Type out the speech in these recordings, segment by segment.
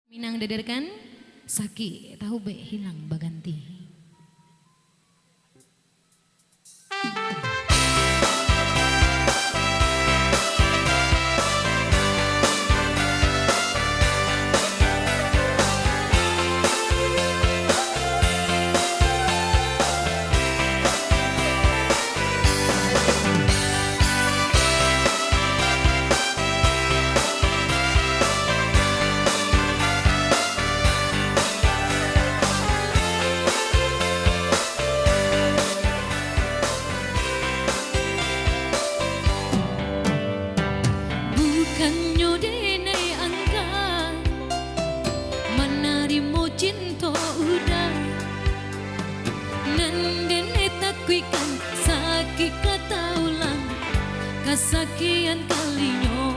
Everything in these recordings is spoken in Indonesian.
Minang dadarkan Saki tahu be hilang baganti. Kanyo denai angka menarimo cinta udah nandene takuikan sakit kata ulang kesakian kalinyo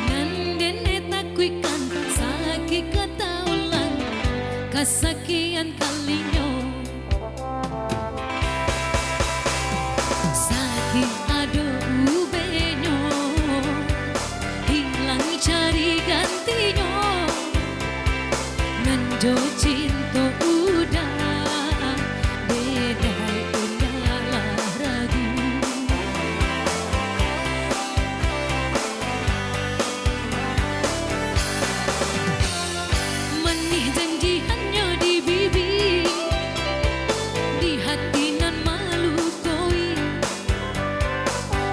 nandene takuikan sakit kata ulang kesakian kalinyo sakit aduh ubenyo cari gantinya nanjo cinta udah beda udahlah ragu manih janji hanya di bibir di hati nan malu koi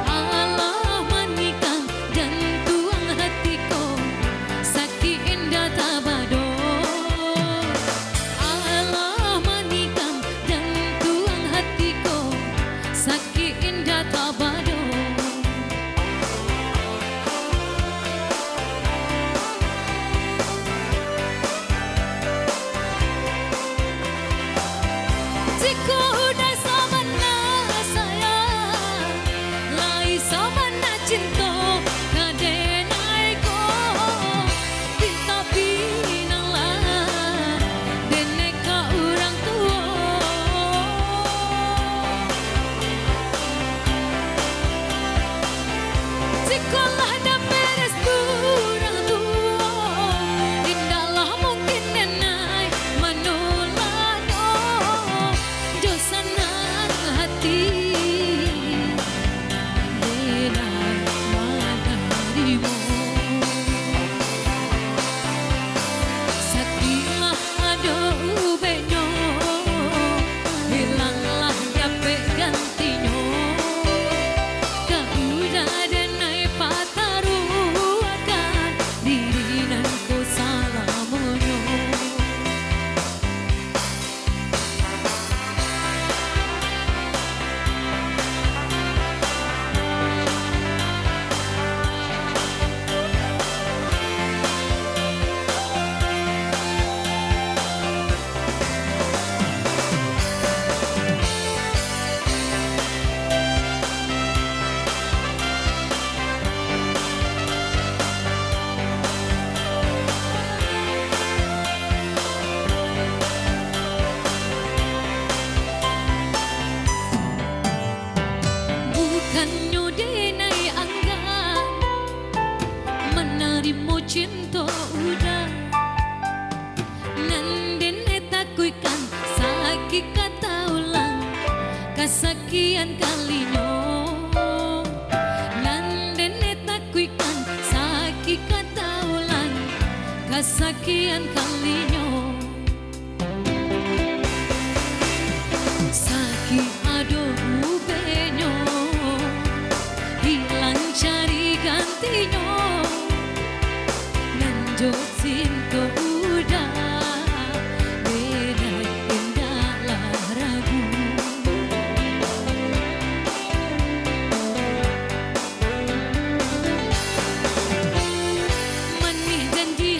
alah manikang jantung hatiku sakit indah tabado alah manikang jantung hatiku sakit indah tabado jika udah sama na sayang lai sama na cinta kadenai ko tapi nalah denek ka orang tua sekolah dah beres orang tua indahlah mungkin denai manulano dosanan hati denai manarimo sakilah aduh benyo hilanglah jape gantinya kaudah denai pataruakan diri nan ko salamonyo bukannya denai anggan menarimo cinta udah nandene takuikan sakit kata ulang kesakian kalinyo nandene takuikan sakit kata ulang kesakian kalinyo sakit aduh ubenyo hilang cari gantinya nanjo cinta udah beda indahlah ragu manih janji